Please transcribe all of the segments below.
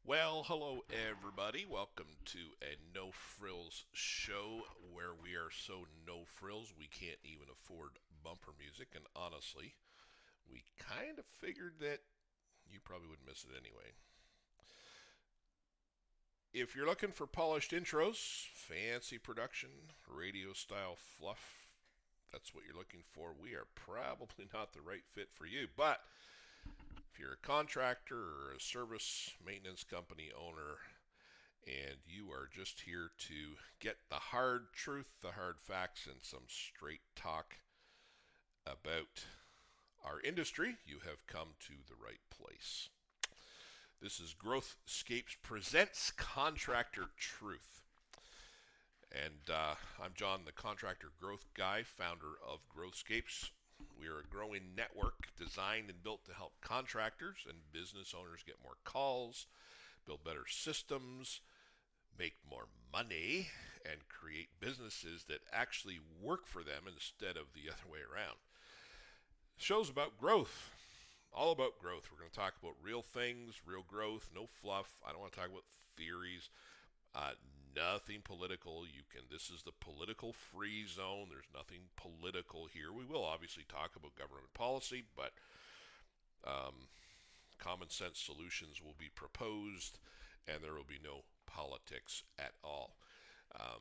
Well, hello everybody. Welcome to a no frills show where we are so no frills we can't even afford bumper music. And honestly, we kind of figured that you probably would miss it anyway. If you're looking for polished intros, fancy production, radio style fluff, that's what you're looking for. We are probably not the right fit for you. But if you're a contractor or a service maintenance company owner, and you are just here to get the hard truth, the hard facts, and some straight talk about our industry, you have come to the right place. This is Growthscapes Presents Contractor Truth. And I'm John, the contractor growth guy, founder of Growthscapes. We are a growing network designed and built to help contractors and business owners get more calls, build better systems, make more money, and create businesses that actually work for them instead of the other way around. The show's about growth. All about growth. We're going to talk about real things, real growth, no fluff. I don't want to talk about theories. Uh, Nothing political. This is the political free zone. There's nothing political here. We will obviously talk about government policy, but um, common sense solutions will be proposed, and there will be no politics at all. Um,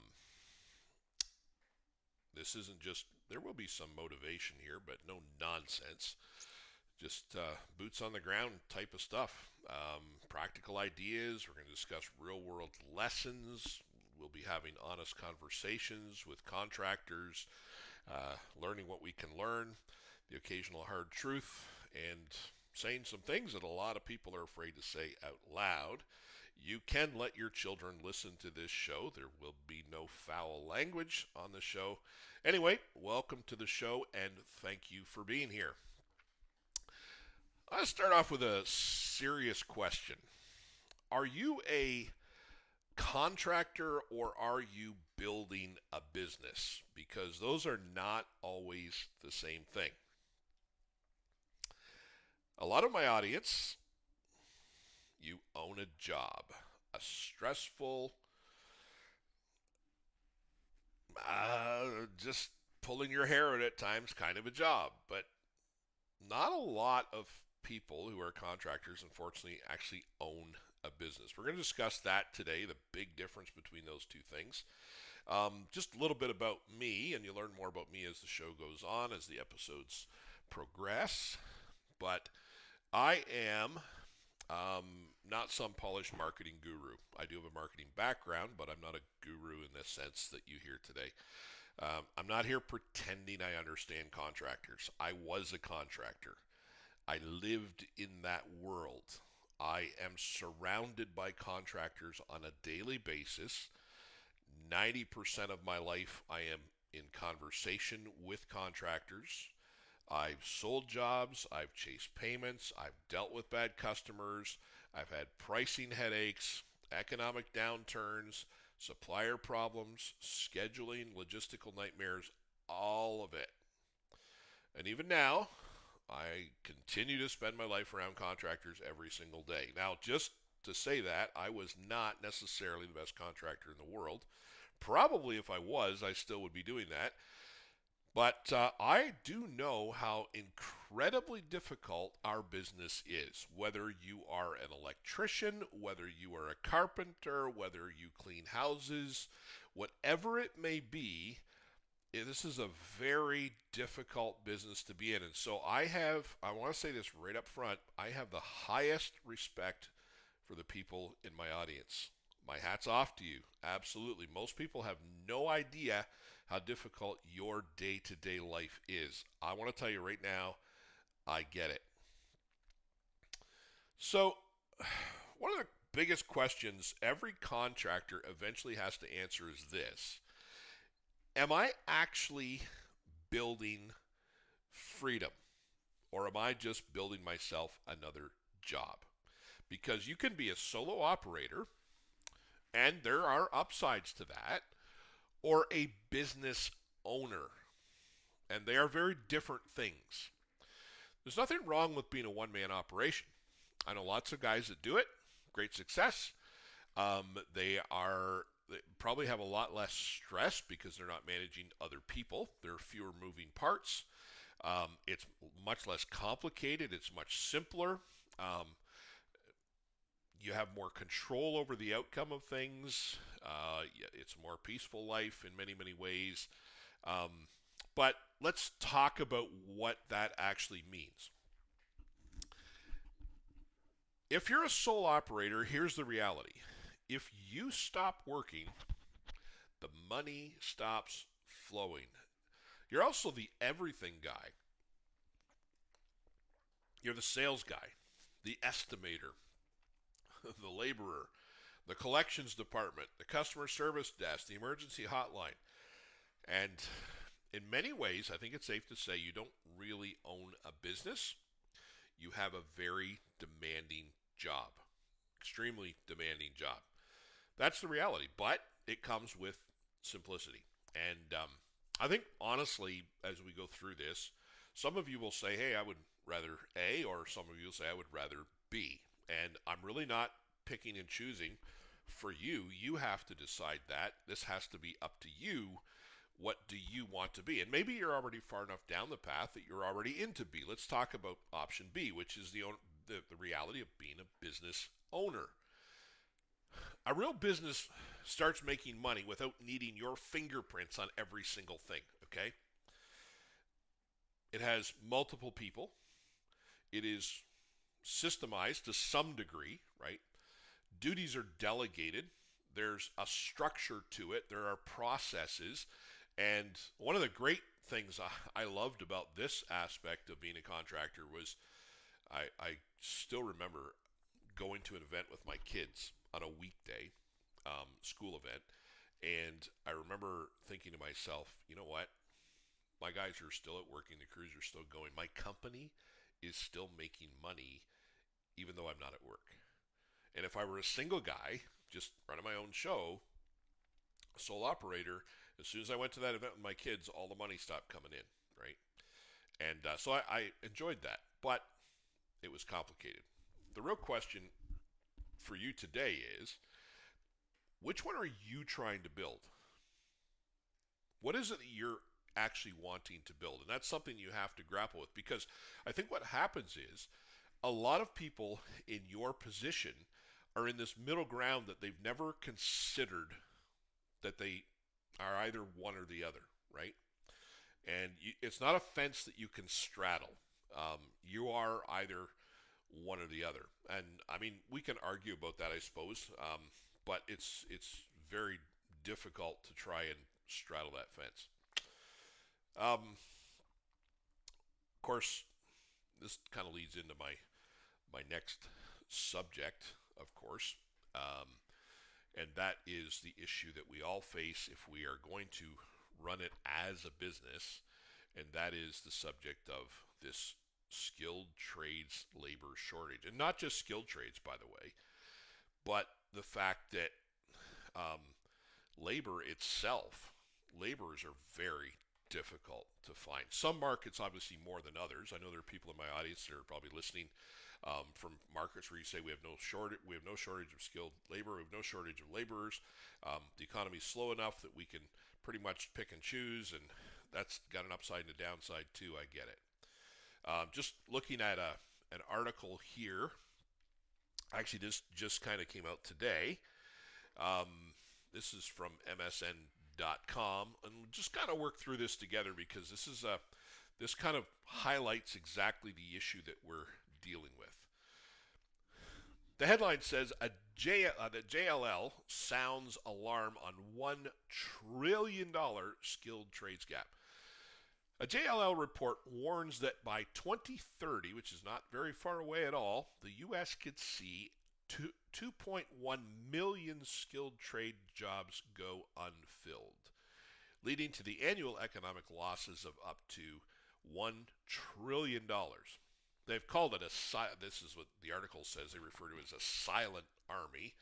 this isn't just, there will be some motivation here, but no nonsense. Just boots on the ground type of stuff. Practical ideas. We're going to discuss real world lessons. We'll be having honest conversations with contractors, learning what we can learn, the occasional hard truth, and saying some things that a lot of people are afraid to say out loud. You can let your children listen to this show. There will be no foul language on the show. Anyway, welcome to the show and thank you for being here. I'll start off with a serious question. Are you a contractor or are you building a business? Because those are not always the same thing. A lot of my audience, you own a job, a stressful, just pulling your hair out at times kind of a job. But not a lot of people who are contractors, unfortunately, actually own a business. We're going to discuss that today, the big difference between those two things. Just a little bit about me, and you'll learn more about me as the show goes on, as the episodes progress. But I am not some polished marketing guru. I do have a marketing background, but I'm not a guru in the sense that you hear today. I'm not here pretending I understand contractors. I was a contractor. I lived in that world. I am surrounded by contractors on a daily basis. 90% of my life, I am in conversation with contractors. I've sold jobs, I've chased payments, I've dealt with bad customers, I've had pricing headaches, economic downturns, supplier problems, scheduling, logistical nightmares, all of it. And even now, I continue to spend my life around contractors every single day. Now, just to say that, I was not necessarily the best contractor in the world. Probably if I was, I still would be doing that. But I do know how incredibly difficult our business is. Whether you are an electrician, whether you are a carpenter, whether you clean houses, whatever it may be, this is a very difficult business to be in. And so I want to say this right up front, I have the highest respect for the people in my audience. My hat's off to you. Absolutely. Most people have no idea how difficult your day to day life is. I want to tell you right now, I get it. So, one of the biggest questions every contractor eventually has to answer is this: am I actually building freedom? Or am I just building myself another job? Because you can be a solo operator, and there are upsides to that, or a business owner. And they are very different things. There's nothing wrong with being a one man operation. I know lots of guys that do it. great success. They probably have a lot less stress because they're not managing other people. There are fewer moving parts. It's much less complicated. It's much simpler. Um, you have more control over the outcome of things. It's a more peaceful life in many, many ways. Um, but let's talk about what that actually means. If you're a sole operator, here's the reality. If you stop working, the money stops flowing. You're also the everything guy. You're the sales guy, the estimator, the laborer, the collections department, the customer service desk, the emergency hotline. And in many ways, I think it's safe to say you don't really own a business. You have a very demanding job, extremely demanding job. That's the reality, but it comes with simplicity. And I think, honestly, as we go through this, some of you will say, hey, I would rather A, or some of you will say, I would rather B. And I'm really not picking and choosing for you. You have to decide that. This has to be up to you. What do you want to be? And maybe you're already far enough down the path that you're already into B. Let's talk about option B, which is the reality of being a business owner. A real business starts making money without needing your fingerprints on every single thing, okay? It has multiple people. It is systemized to some degree, right? Duties are delegated. There's a structure to it. There are processes. And one of the great things I loved about this aspect of being a contractor was I still remember going to an event with my kids on a weekday, school event, and I remember thinking to myself, you know what? My guys are still at work and the crews are still going. My company is still making money even though I'm not at work. And if I were a single guy, just running my own show, a sole operator, as soon as I went to that event with my kids, all the money stopped coming in, right? And so I enjoyed that, but it was complicated. The real question for you today is, which one are you trying to build? What is it that you're actually wanting to build? And that's something you have to grapple with, because I think what happens is a lot of people in your position are in this middle ground that they've never considered that they are either one or the other, right? And it's not a fence that you can straddle. You are either one or the other. And I mean, we can argue about that, I suppose, but it's very difficult to try and straddle that fence. Of course, this kind of leads into my next subject, of course, um, and that is the issue that we all face if we are going to run it as a business, and that is the subject of this skilled trades labor shortage. And not just skilled trades, by the way, but the fact that um, labor itself, laborers are very difficult to find. Some markets obviously more than others. I know there are people in my audience that are probably listening from markets where you say we have no shortage of skilled labor, we have no shortage of laborers. The economy is slow enough that we can pretty much pick and choose, and that's got an upside and a downside too. I get it. Just looking at an article here, actually this just kind of came out today. This is from MSN.com, and we'll just kind of work through this together because this kind of highlights exactly the issue that we're dealing with. The headline says that JLL sounds alarm on $1 trillion skilled trades gap. A JLL report warns that by 2030, which is not very far away at all, the U.S. could see 2.1 million skilled trade jobs go unfilled, leading to the annual economic losses of up to $1 trillion. They've called it this is what the article says, they refer to it as a silent army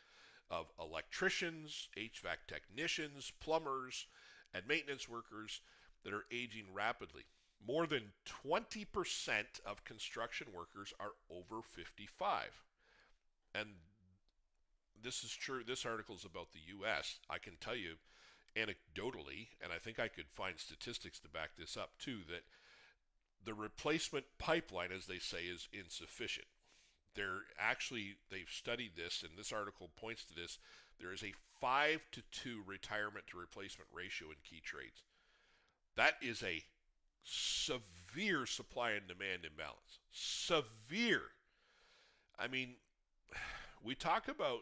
of electricians, HVAC technicians, plumbers, and maintenance workers that are aging rapidly. More than 20% of construction workers are over 55. And this is true. This article is about the U.S. I can tell you anecdotally, and I think I could find statistics to back this up too, that the replacement pipeline, as they say, is insufficient. They've studied this, and this article points to this. There is a 5-to-2 retirement to replacement ratio in key trades. That is a severe supply and demand imbalance. Severe. I mean, we talk about.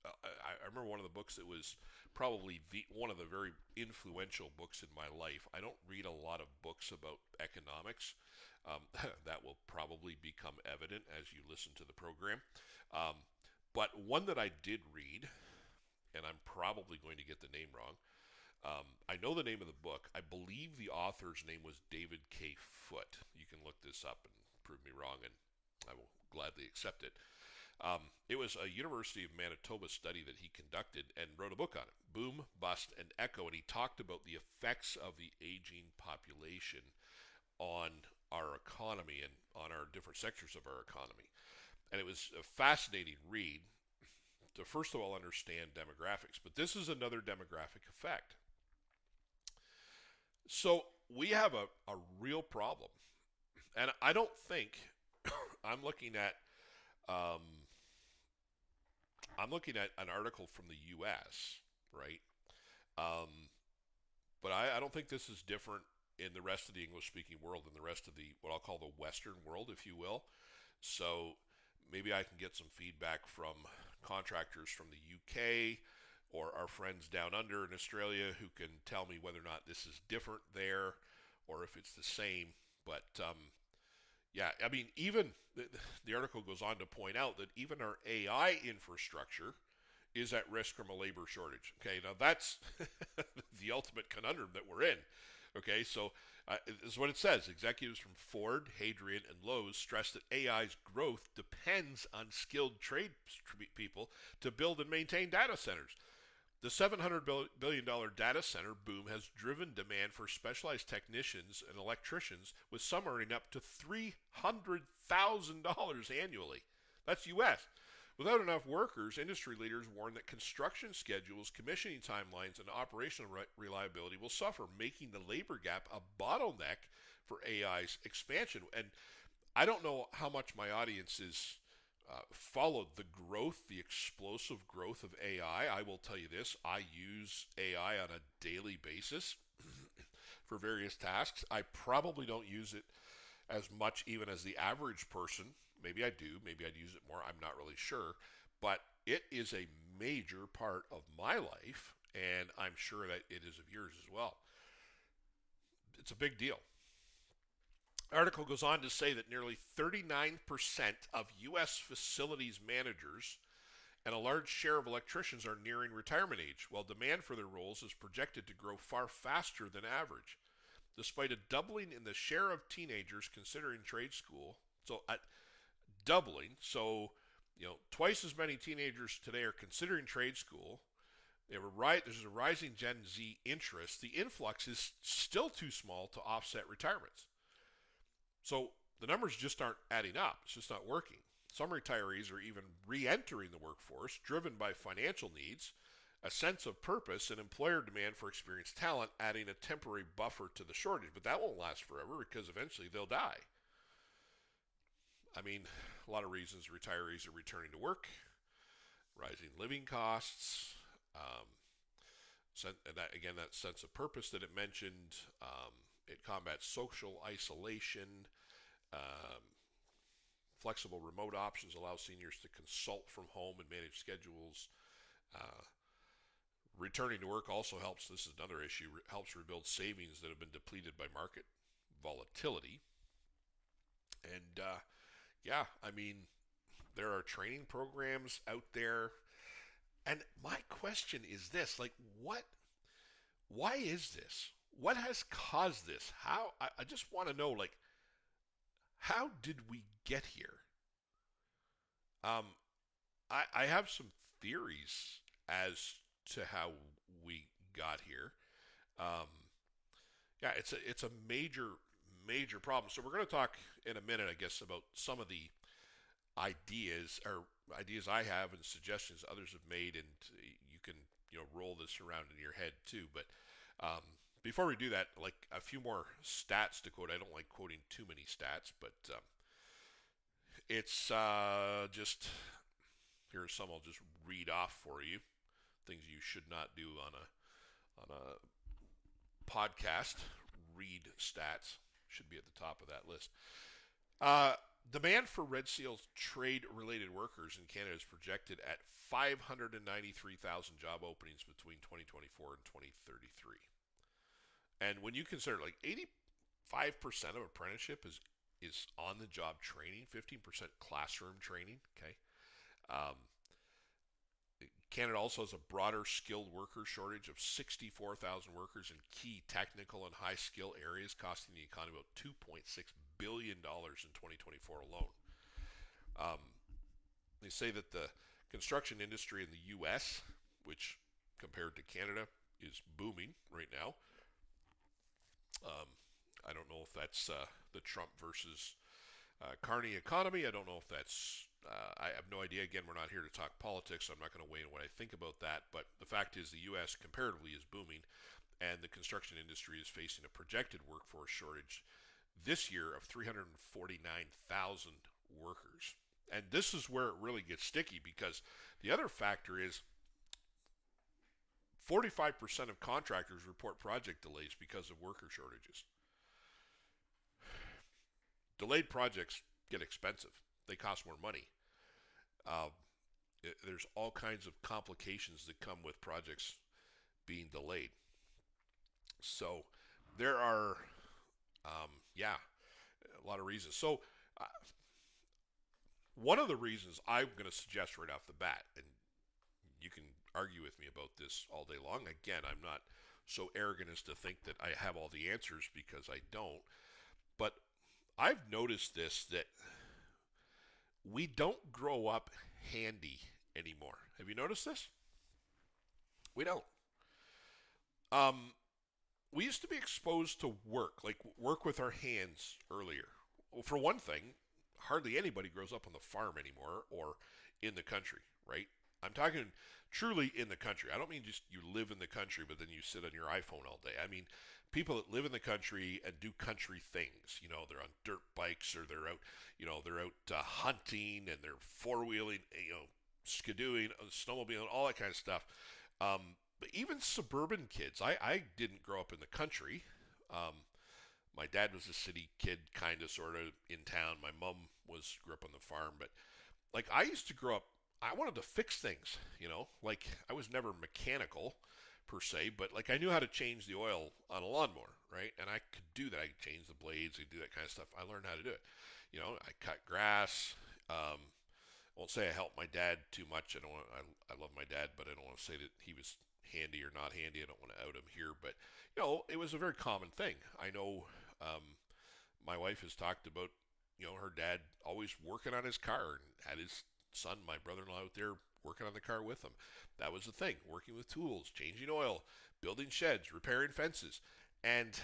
I remember one of the books that was probably one of the very influential books in my life. I don't read a lot of books about economics. That will probably become evident as you listen to the program. Um, but one that I did read, and I'm probably going to get the name wrong. I know the name of the book. I believe the author's name was David K. Foote. You can look this up and prove me wrong, and I will gladly accept it. It was a University of Manitoba study that he conducted and wrote a book on it, Boom, Bust, and Echo, and he talked about the effects of the aging population on our economy and on our different sectors of our economy. And it was a fascinating read to first of all understand demographics, but this is another demographic effect. So we have a real problem, and I don't think I'm looking at um, I'm looking at an article from the U.S., right? Um, but I don't think this is different in the rest of the English-speaking world, in the rest of the what I'll call the Western world, if you will. So maybe I can get some feedback from contractors from the UK or our friends down under in Australia who can tell me whether or not this is different there or if it's the same. But yeah, I mean, even the article goes on to point out that even our AI infrastructure is at risk from a labor shortage. Okay, now that's the ultimate conundrum that we're in. Okay, so this is what it says. Executives from Ford, Hadrian, and Lowe's stress that AI's growth depends on skilled trade people to build and maintain data centers. The $700 billion data center boom has driven demand for specialized technicians and electricians, with some earning up to $300,000 annually. That's U.S. Without enough workers, industry leaders warn that construction schedules, commissioning timelines, and operational reliability will suffer, making the labor gap a bottleneck for AI's expansion. And I don't know how much my audience is followed the growth, the explosive growth of AI. I will tell you this, I use AI on a daily basis for various tasks. I probably don't use it as much even as the average person. Maybe I do, maybe I'd use it more, I'm not really sure. But it is a major part of my life, and I'm sure that it is of yours as well. It's a big deal. Article goes on to say that nearly 39% of U.S. facilities managers and a large share of electricians are nearing retirement age, while demand for their roles is projected to grow far faster than average. Despite a doubling in the share of teenagers considering trade school, so at doubling, so twice as many teenagers today are considering trade school. There's a rising Gen Z interest. The influx is still too small to offset retirements. So the numbers just aren't adding up. It's just not working. Some retirees are even re-entering the workforce, driven by financial needs, a sense of purpose, and employer demand for experienced talent, adding a temporary buffer to the shortage. But that won't last forever because eventually they'll die. I mean, a lot of reasons retirees are returning to work, rising living costs, and that again, that sense of purpose that it mentioned. It combats social isolation. Um, Flexible remote options allow seniors to consult from home and manage schedules. Uh, Returning to work also helps. This is another issue. Helps rebuild savings that have been depleted by market volatility. And yeah, I mean, there are training programs out there. And my question is this: like, what? Why is this? What has caused this? How? I just want to know, like, how did we get here? Um, I have some theories as to how we got here. Um, yeah, it's a major problem. So we're going to talk in a minute, I guess, about some of the ideas or ideas I have and suggestions others have made, and you can roll this around in your head too. But um, before we do that, like a few more stats to quote. I don't like quoting too many stats, but it's just here's some I'll just read off for you. Things you should not do on a podcast. Read stats should be at the top of that list. Uh, Demand for Red Seal's trade-related workers in Canada is projected at 593,000 job openings between 2024 and 2033. And when you consider like 85% of apprenticeship is on-the-job training, 15% classroom training. Okay, um, Canada also has a broader skilled worker shortage of 64,000 workers in key technical and high skill areas, costing the economy about $2.6 billion in 2024 alone. Um, they say that the construction industry in the U.S., which compared to Canada is booming right now. Um, I don't know if that's the Trump versus Carney economy. I don't know if that's, I have no idea. Again, we're not here to talk politics, so I'm not going to weigh in what I think about that. But the fact is, the U.S. comparatively is booming, and the construction industry is facing a projected workforce shortage this year of 349,000 workers. And this is where it really gets sticky, because the other factor is 45% of contractors report project delays because of worker shortages. Delayed projects get expensive. They cost more money. Uh, there's all kinds of complications that come with projects being delayed. So there are, yeah, a lot of reasons. So uh, one of the reasons I'm going to suggest right off the bat, and you can argue with me about this all day long. Again, I'm not so arrogant as to think that I have all the answers, because I don't. But I've noticed this, that we don't grow up handy anymore. Have you noticed this? We don't. Um, we used to be exposed to work, like work with our hands earlier. Well, for one thing, hardly anybody grows up on the farm anymore or in the country, right? I'm talking truly in the country. I don't mean just you live in the country, but then you sit on your iPhone all day. I mean people that live in the country and do country things. They're on dirt bikes, or they're out, they're out hunting, and they're four wheeling, skidooing, snowmobiling, all that kind of stuff. But even suburban kids, I didn't grow up in the country. Um, my dad was a city kid, kind of, sort of in town. My mom grew up on the farm, but like I used to grow up, I wanted to fix things, like I was never mechanical per se, but like I knew how to change the oil on a lawnmower, right? And I could do that. I could change the blades, I could do that kind of stuff. I learned how to do it. I cut grass. I won't say I helped my dad too much. I love my dad, but I don't want to say that he was handy or not handy. I don't want to out him here, but it was a very common thing. I know my wife has talked about her dad always working on his car, and had his son, my brother-in-law, out there working on the car with him. That was the thing, working with tools, changing oil, building sheds, repairing fences. And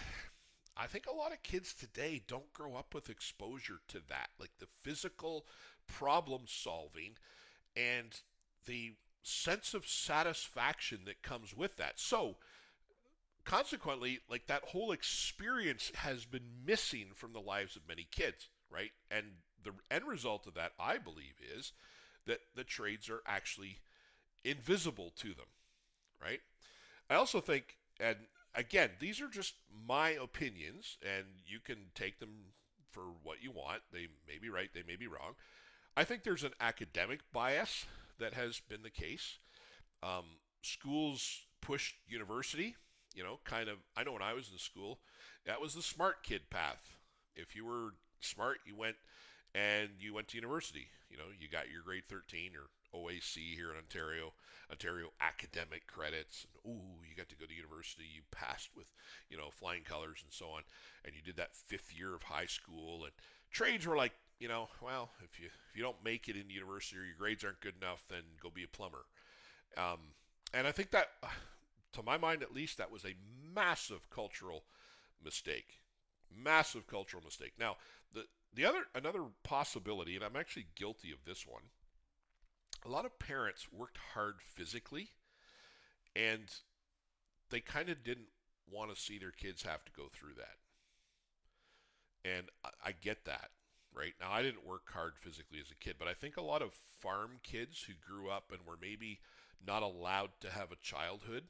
I think a lot of kids today don't grow up with exposure to that, like the physical problem solving and the sense of satisfaction that comes with that. So, consequently, like that whole experience has been missing from the lives of many kids, right? And the end result of that, I believe, is that the trades are actually invisible to them, right? I also think, and again, these are just my opinions, and you can take them for what you want. They may be right, they may be wrong. I think there's an academic bias that has been the case. Schools pushed university, kind of. I know when I was in school, that was the smart kid path. If you were smart, you went to university. You got your grade 13 or OAC here in Ontario, Ontario academic credits. And, ooh, you got to go to university. You passed with, flying colors and so on. And you did that fifth year of high school. And trades were like, well, if you don't make it into university, or your grades aren't good enough, then go be a plumber. And I think that, to my mind at least, that was a massive cultural mistake. Massive cultural mistake. Now, the other another possibility, and I'm actually guilty of this one. A lot of parents worked hard physically, and they kind of didn't want to see their kids have to go through that. And I get that, right? Now, I didn't work hard physically as a kid, but I think a lot of farm kids who grew up and were maybe not allowed to have a childhood,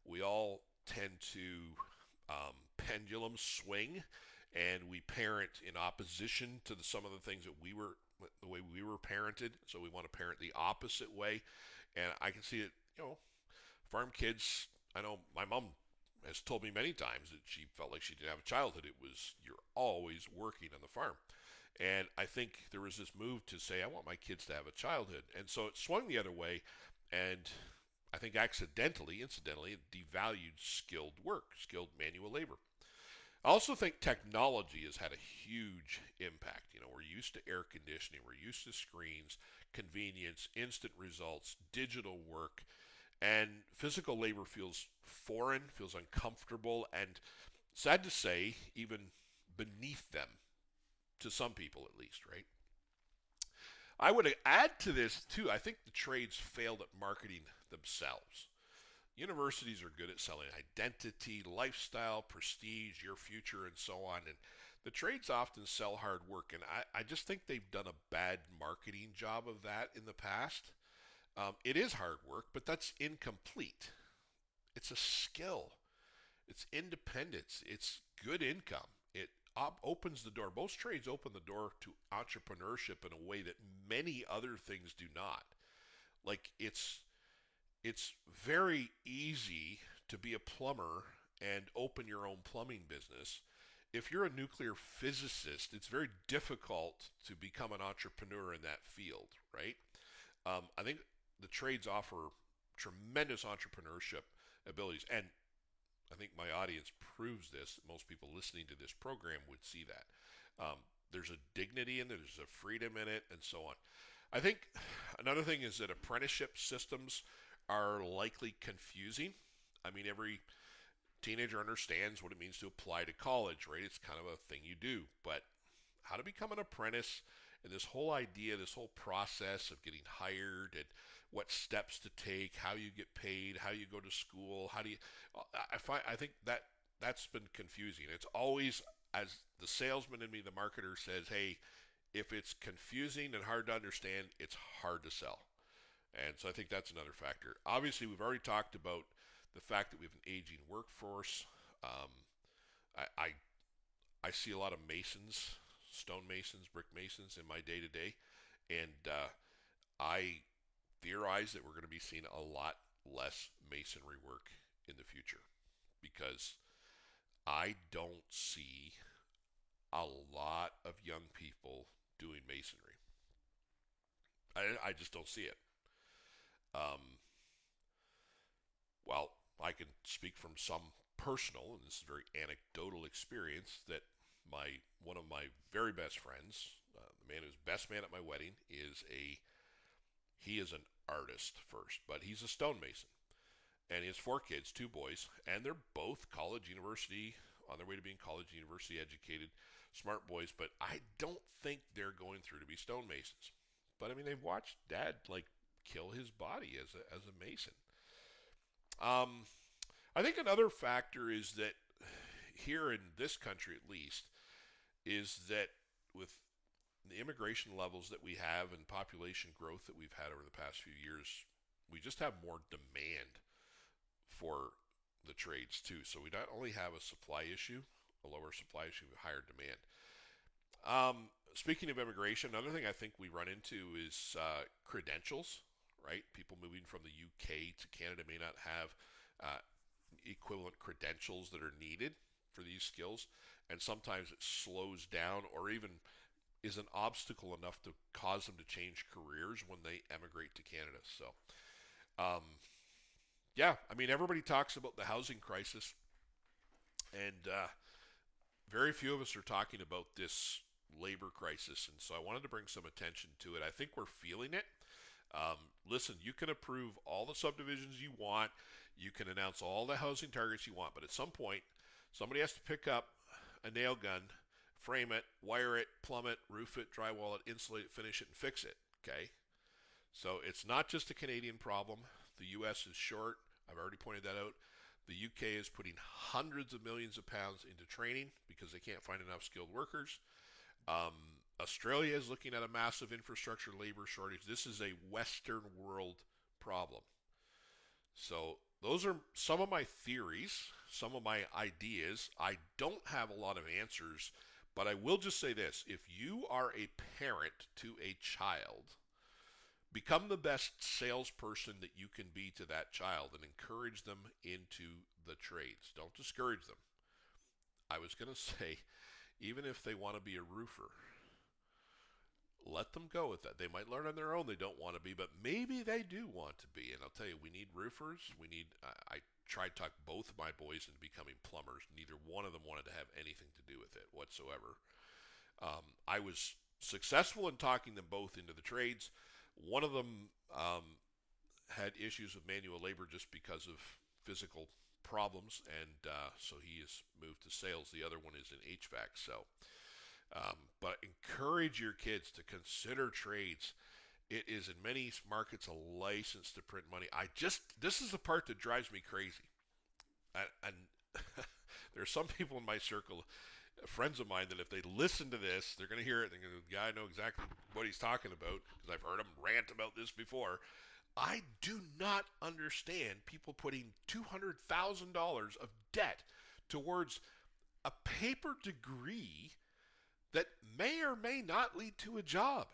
we all tend to pendulum swing, and we parent in opposition to some of the things that the way we were parented. So we want to parent the opposite way, and I can see it. Farm kids. I know my mom has told me many times that she felt like she didn't have a childhood. It was you're always working on the farm. And I think there was this move to say, I want my kids to have a childhood. And so it swung the other way. And I think incidentally, it devalued skilled work, skilled manual labor. I also think technology has had a huge impact. We're used to air conditioning, we're used to screens, convenience, instant results, digital work, and physical labor feels foreign, feels uncomfortable, and sad to say, even beneath them, to some people at least, right? I would add to this too. I think the trades failed at marketing themselves. Universities are good at selling identity, lifestyle, prestige, your future, and so on. And the trades often sell hard work, and I just think they've done a bad marketing job of that in the past. It is hard work, but that's incomplete. It's a skill. It's independence. It's good income. It opens the door. Most trades open the door to entrepreneurship in a way that many other things do not. Like it's very easy to be a plumber and open your own plumbing business. If you're a nuclear physicist, it's very difficult to become an entrepreneur in that field, right? I think the trades offer tremendous entrepreneurship abilities, and I think my audience proves this. Most people listening to this program would see that. There's a dignity in it, there's a freedom in it, and so on. I think another thing is that apprenticeship systems are likely confusing. I mean, every teenager understands what it means to apply to college, right? It's kind of a thing you do. But how to become an apprentice and this whole idea, this whole process of getting hired and what steps to take, how you get paid, how you go to school, how do you I think that's been confusing. It's always as the salesman in me, the marketer says, "Hey, if it's confusing and hard to understand, it's hard to sell." And so I think that's another factor. Obviously, we've already talked about the fact that we have an aging workforce. Um, I, I I see a lot of masons, stone masons, brick masons in my day to day, and I theorize that we're going to be seeing a lot less masonry work in the future because I don't see a lot of young people doing masonry. I just don't see it. Um, well, I can speak from some personal, and this is very anecdotal experience, that one of my very best friends, the man who's best man at my wedding, he is an artist first, but he's a stonemason, and he has four kids, two boys, and they're both college, university, on their way to being college, university educated, smart boys. But I don't think they're going through to be stonemasons. But I mean, they've watched Dad like kill his body as a mason. Um, I think another factor is that here in this country, at least, is that with the immigration levels that we have and population growth that we've had over the past few years, we just have more demand for the trades too. So we not only have a supply issue, a lower supply issue, but higher demand. Speaking of immigration, another thing I think we run into is credentials, right? People moving from the UK to Canada may not have equivalent credentials that are needed for these skills, and sometimes it slows down or even is an obstacle enough to cause them to change careers when they emigrate to Canada. So, um, yeah, I mean, everybody talks about the housing crisis, and very few of us are talking about this labor crisis, and so I wanted to bring some attention to it. I think we're feeling it. Listen, you can approve all the subdivisions you want, you can announce all the housing targets you want, but at some point, somebody has to pick up a nail gun, frame it, wire it, plumb it, roof it, drywall it, insulate it, finish it, and fix it. Okay? So it's not just a Canadian problem. The U.S. is short. I've already pointed that out. The UK is putting hundreds of millions of pounds into training because they can't find enough skilled workers. Um, Australia is looking at a massive infrastructure labor shortage. This is a Western world problem. So those are some of my theories, some of my ideas. I don't have a lot of answers, but I will just say this. If you are a parent to a child, become the best salesperson that you can be to that child and encourage them into the trades. Don't discourage them. I was going to say, even if they want to be a roofer, let them go with that. They might learn on their own they don't want to be, but maybe they do want to be. And I'll tell you, we need roofers. I tried to talk both of my boys into becoming plumbers. Neither one of them wanted to have anything to do with it whatsoever. I was successful in talking them both into the trades. One of them had issues with manual labor just because of physical problems, and so he has moved to sales. The other one is in HVAC. But encourage your kids to consider trades. It is in many markets a license to print money. This is the part that drives me crazy. And there are some people in my circle, friends of mine, that if they listen to this, they're going to hear it. They're going to go, yeah, I know exactly what he's talking about because I've heard him rant about this before. I do not understand people putting $200,000 of debt towards a paper degree that may or may not lead to a job.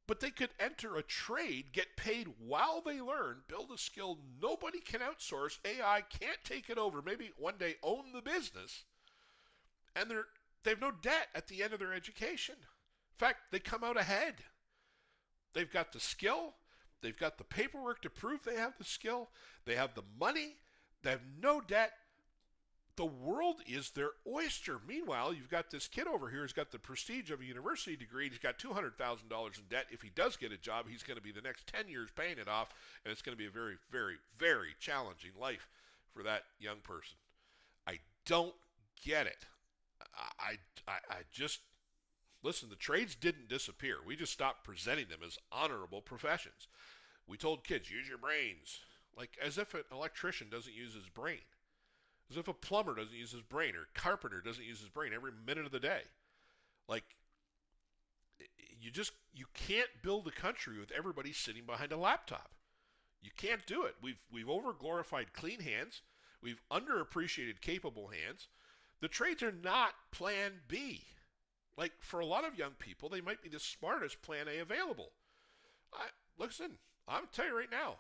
But they could enter a trade, get paid while they learn, build a skill nobody can outsource. AI can't take it over. Maybe one day own the business. And they have no debt at the end of their education. In fact, they come out ahead. They've got the skill. They've got the paperwork to prove they have the skill. They have the money. They have no debt. The world is their oyster. Meanwhile, you've got this kid over here who's got the prestige of a university degree. He's got $200,000 in debt. If he does get a job, he's going to be the next 10 years paying it off, and it's going to be a very, very, very challenging life for that young person. I don't get it. I just, listen, the trades didn't disappear. We just stopped presenting them as honorable professions. We told kids, use your brains, like as if an electrician doesn't use his brain. As if a plumber doesn't use his brain or a carpenter doesn't use his brain every minute of the day. Like, you can't build a country with everybody sitting behind a laptop. You can't do it. We've over-glorified clean hands. We've underappreciated capable hands. The trades are not plan B. Like, for a lot of young people, they might be the smartest plan A available. Listen, I'm telling you right now,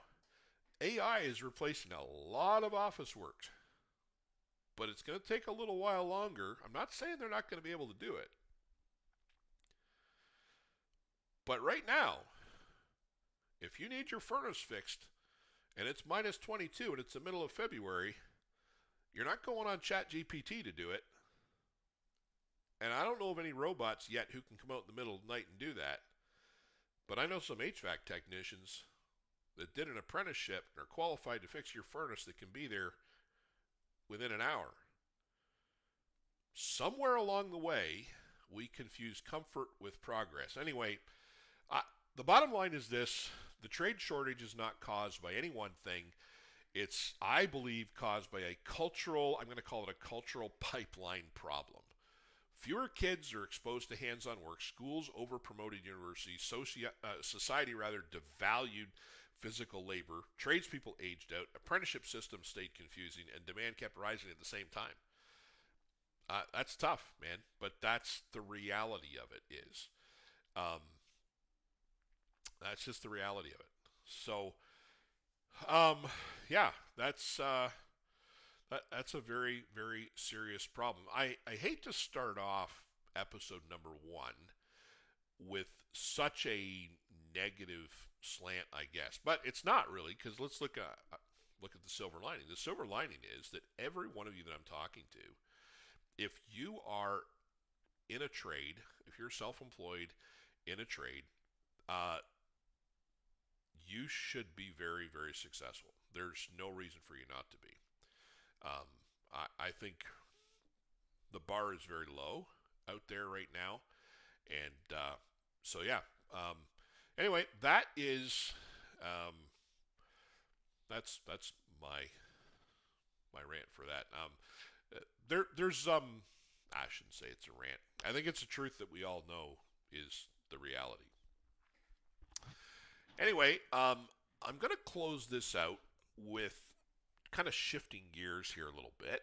AI is replacing a lot of office work. But it's going to take a little while longer. I'm not saying they're not going to be able to do it. But right now, if you need your furnace fixed and it's minus 22 and it's the middle of February, you're not going on ChatGPT to do it. And I don't know of any robots yet who can come out in the middle of the night and do that. But I know some HVAC technicians that did an apprenticeship and are qualified to fix your furnace that can be there within an hour. Somewhere along the way, we confuse comfort with progress. Anyway, the bottom line is this. The trade shortage is not caused by any one thing. It's, I believe, caused by a cultural, I'm going to call it a cultural pipeline problem. Fewer kids are exposed to hands-on work. Schools over-promoted universities. Society devalued physical labor. Tradespeople aged out. Apprenticeship systems stayed confusing, and demand kept rising at the same time. That's tough, man, but that's the reality of it is. That's just the reality of it. So, yeah, that's a very, very serious problem. I hate to start off episode number 1 with such a negative slant, I guess, but it's not really, because let's look at the silver lining. The silver lining is that every one of you that I'm talking to, if you are in a trade, if you're self-employed in a trade, you should be very, very successful. There's no reason for you not to be. I think the bar is very low out there right now, and so yeah. Um, anyway, um, that's my rant for that. There's I shouldn't say it's a rant. I think it's a truth that we all know is the reality. Anyway, I'm going to close this out with kind of shifting gears here a little bit.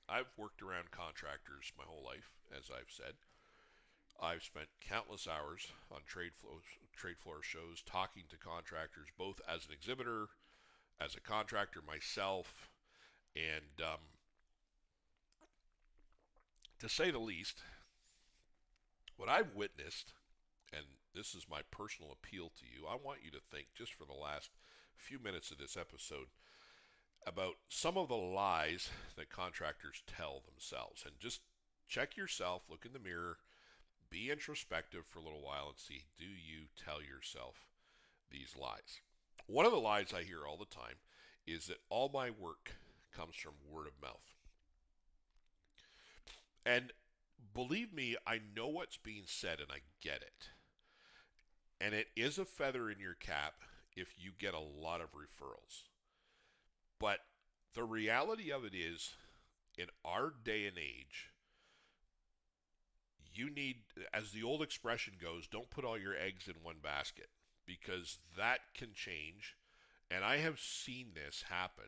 I've worked around contractors my whole life, as I've said. I've spent countless hours on trade floor shows talking to contractors, both as an exhibitor, as a contractor myself, and to say the least, what I've witnessed, and this is my personal appeal to you, I want you to think just for the last few minutes of this episode about some of the lies that contractors tell themselves. And just check yourself, look in the mirror, be introspective for a little while and see, do you tell yourself these lies? One of the lies I hear all the time is that all my work comes from word of mouth. And believe me, I know what's being said and I get it. And it is a feather in your cap if you get a lot of referrals. But the reality of it is, in our day and age, you need, as the old expression goes, don't put all your eggs in one basket because that can change. And I have seen this happen.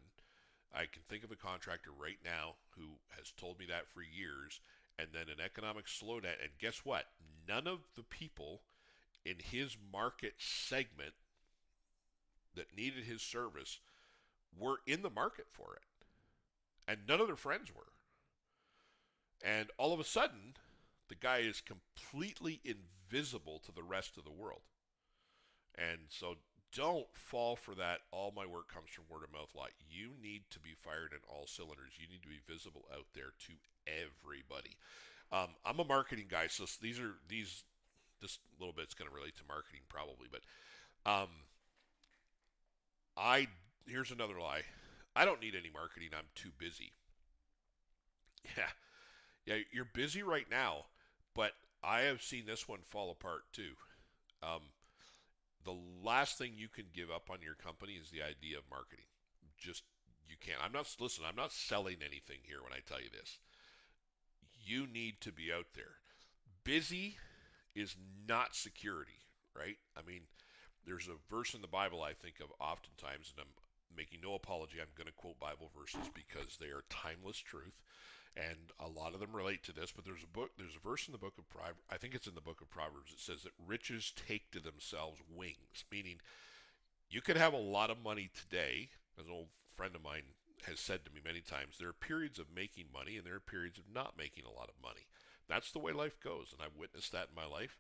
I can think of a contractor right now who has told me that for years, and then an economic slowdown. And guess what? None of the people in his market segment that needed his service were in the market for it. And none of their friends were. And all of a sudden, the guy is completely invisible to the rest of the world. And so don't fall for that all my work comes from word of mouth lie. You need to be fired in all cylinders. You need to be visible out there to everybody. I'm a marketing guy, so this little bit's going to relate to marketing probably, but um, here's another lie. I don't need any marketing. I'm too busy. Yeah, yeah, you're busy right now, but I have seen this one fall apart too. Um, the last thing you can give up on your company is the idea of marketing. Just you can't. I'm not selling anything here when I tell you this. You need to be out there. Busy is not security, right? I mean, there's a verse in the Bible I think of oftentimes, and I'm making no apology. I'm going to quote Bible verses because they are timeless truth, and a lot of them relate to this. But there's a verse in the book of Proverbs. I think it's in the book of Proverbs. It says that riches take to themselves wings, meaning you could have a lot of money today. As an old friend of mine has said to me many times, there are periods of making money and there are periods of not making a lot of money. That's the way life goes, and I've witnessed that in my life.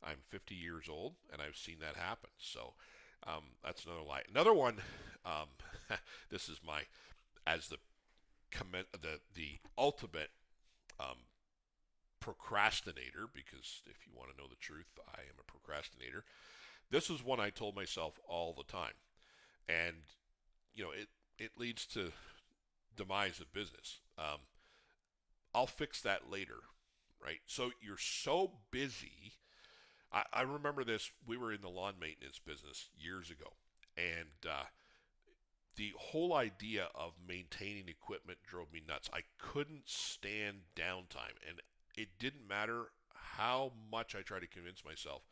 I'm 50 years old, and I've seen that happen. So that's another lie. Another one. Um, this is my as the ultimate um, procrastinator, because if you want to know the truth, I am a procrastinator. This is one I told myself all the time, and it leads to demise of business. I'll fix that later, right? So you're so busy. I remember this. We were in the lawn maintenance business years ago, and the whole idea of maintaining equipment drove me nuts. I couldn't stand downtime, and it didn't matter how much I tried to convince myself.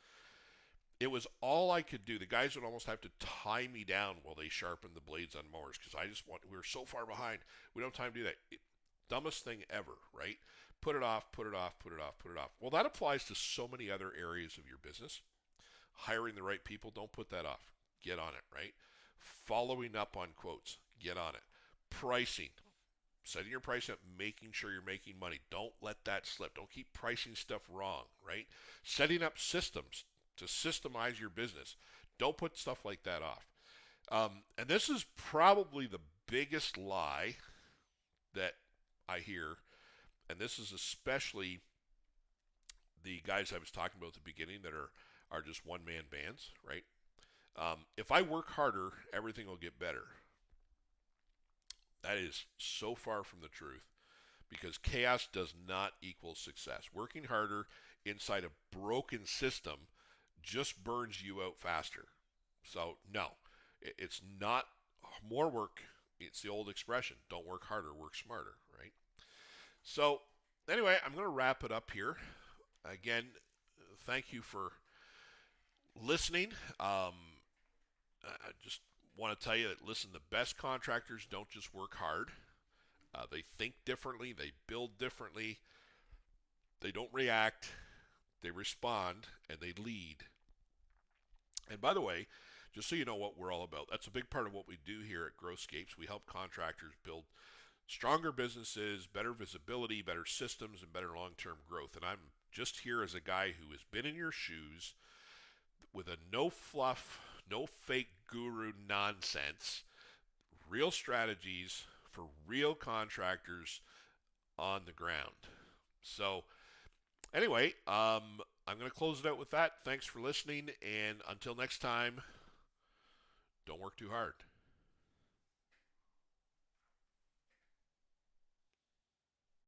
It was all I could do. The guys would almost have to tie me down while they sharpened the blades on mowers because we were so far behind. We don't have time to do that. Dumbest thing ever, right? Put it off, put it off, put it off, put it off. Well, that applies to so many other areas of your business. Hiring the right people, don't put that off. Get on it, right? Following up on quotes, get on it. Pricing, setting your price up, making sure you're making money. Don't let that slip. Don't keep pricing stuff wrong, right? Setting up systems to systemize your business. Don't put stuff like that off. And this is probably the biggest lie that I hear, and this is especially the guys I was talking about at the beginning that are just one-man bands, right? If I work harder, everything will get better. That is so far from the truth because chaos does not equal success. Working harder inside a broken system just burns you out faster. So, no, it's not more work. It's the old expression, don't work harder, work smarter, right? So, anyway, I'm going to wrap it up here. Again, thank you for listening. I just want to tell you that, listen, the best contractors don't just work hard, they think differently, they build differently, they don't react, they respond, and they lead. And by the way, just so you know what we're all about, that's a big part of what we do here at Growscapes. We help contractors build stronger businesses, better visibility, better systems, and better long-term growth. And I'm just here as a guy who has been in your shoes with a no fluff, no fake guru nonsense, real strategies for real contractors on the ground. So, anyway, I'm going to close it out with that. Thanks for listening, and until next time, don't work too hard.